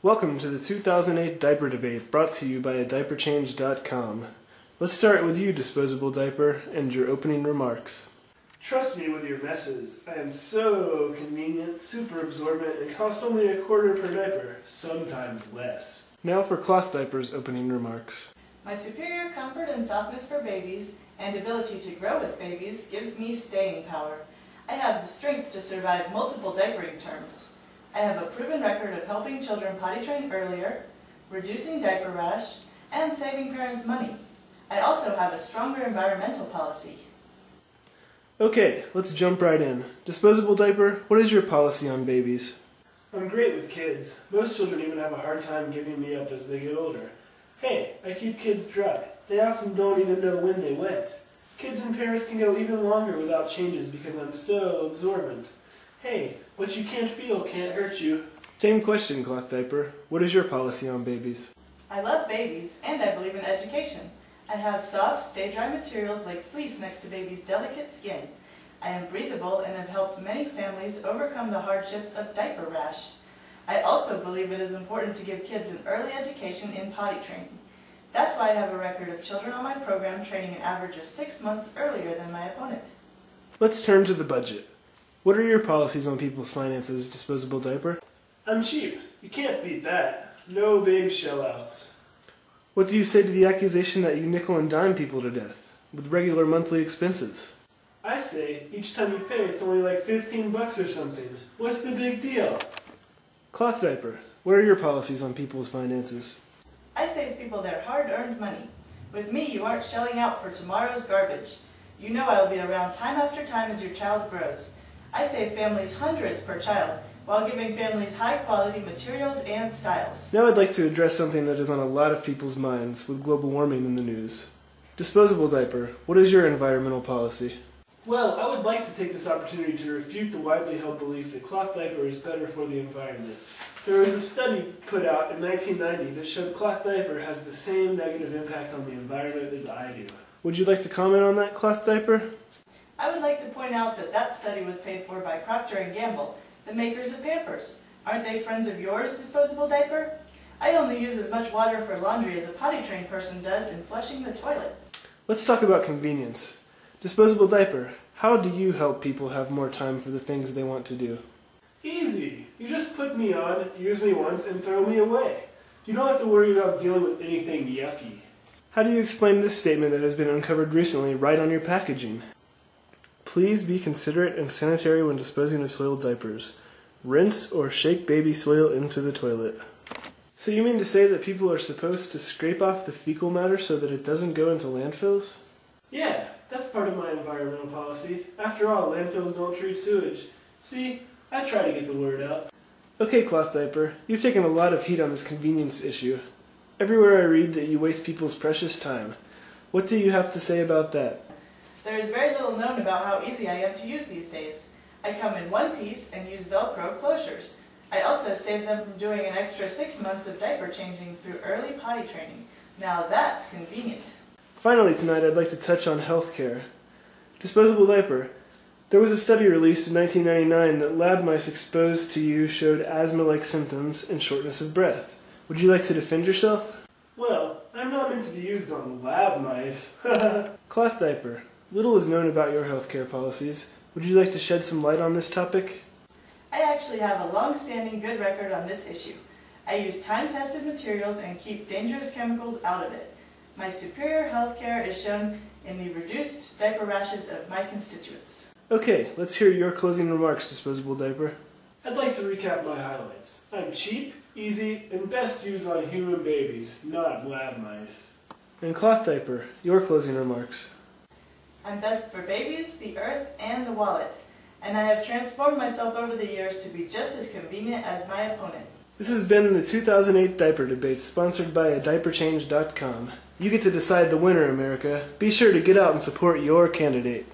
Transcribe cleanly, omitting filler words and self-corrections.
Welcome to the 2008 Diaper Debate, brought to you by diaperchange.com. Let's start with you, Disposable Diaper, and your opening remarks. Trust me with your messes. I am so convenient, super absorbent, and cost only $0.25 per diaper, sometimes less. Now for Cloth Diaper's opening remarks. My superior comfort and softness for babies and ability to grow with babies gives me staying power. I have the strength to survive multiple diapering terms. I have a proven record of helping children potty train earlier, reducing diaper rash, and saving parents money. I also have a stronger environmental policy. Okay, let's jump right in. Disposable Diaper, what is your policy on babies? I'm great with kids. Most children even have a hard time giving me up as they get older. Hey, I keep kids dry. They often don't even know when they wet. Kids and parents can go even longer without changes because I'm so absorbent. Hey, what you can't feel can't hurt you. Same question, Cloth Diaper. What is your policy on babies? I love babies, and I believe in education. I have soft, stay-dry materials like fleece next to babies' delicate skin. I am breathable and have helped many families overcome the hardships of diaper rash. I also believe it is important to give kids an early education in potty training. That's why I have a record of children on my program training an average of 6 months earlier than my opponent. Let's turn to the budget. What are your policies on people's finances, Disposable Diaper? I'm cheap. You can't beat that. No big shell-outs. What do you say to the accusation that you nickel and dime people to death, with regular monthly expenses? I say, each time you pay, it's only like $15 or something. What's the big deal? Cloth Diaper, what are your policies on people's finances? I save people their hard-earned money. With me, you aren't shelling out for tomorrow's garbage. You know I will be around time after time as your child grows. I save families hundreds per child, while giving families high-quality materials and styles. Now I'd like to address something that is on a lot of people's minds with global warming in the news. Disposable Diaper, what is your environmental policy? Well, I would like to take this opportunity to refute the widely held belief that cloth diaper is better for the environment. There was a study put out in 1990 that showed cloth diaper has the same negative impact on the environment as I do. Would you like to comment on that, Cloth Diaper? I would like to point out that that study was paid for by Procter & Gamble, the makers of Pampers. Aren't they friends of yours, Disposable Diaper? I only use as much water for laundry as a potty-trained person does in flushing the toilet. Let's talk about convenience. Disposable Diaper, how do you help people have more time for the things they want to do? Easy. You just put me on, use me once, and throw me away. You don't have to worry about dealing with anything yucky. How do you explain this statement that has been uncovered recently right on your packaging? Please be considerate and sanitary when disposing of soiled diapers. Rinse or shake baby soil into the toilet. So you mean to say that people are supposed to scrape off the fecal matter so that it doesn't go into landfills? Yeah, that's part of my environmental policy. After all, landfills don't treat sewage. See, I try to get the word out. Okay, Cloth Diaper, you've taken a lot of heat on this convenience issue. Everywhere I read that you waste people's precious time. What do you have to say about that? There is very little known about how easy I am to use these days. I come in one piece and use Velcro closures. I also save them from doing an extra 6 months of diaper changing through early potty training. Now that's convenient. Finally tonight I'd like to touch on healthcare. Disposable Diaper. There was a study released in 1999 that lab mice exposed to you showed asthma-like symptoms and shortness of breath. Would you like to defend yourself? Well, I'm not meant to be used on lab mice. Cloth Diaper. Little is known about your healthcare policies. Would you like to shed some light on this topic? I actually have a long-standing good record on this issue. I use time-tested materials and keep dangerous chemicals out of it. My superior healthcare is shown in the reduced diaper rashes of my constituents. Okay, let's hear your closing remarks, Disposable Diaper. I'd like to recap my highlights. I'm cheap, easy, and best used on human babies, not lab mice. And Cloth Diaper, your closing remarks. I'm best for babies, the earth, and the wallet. And I have transformed myself over the years to be just as convenient as my opponent. This has been the 2008 Diaper Debates, sponsored by diaperchange.com. You get to decide the winner, America. Be sure to get out and support your candidate.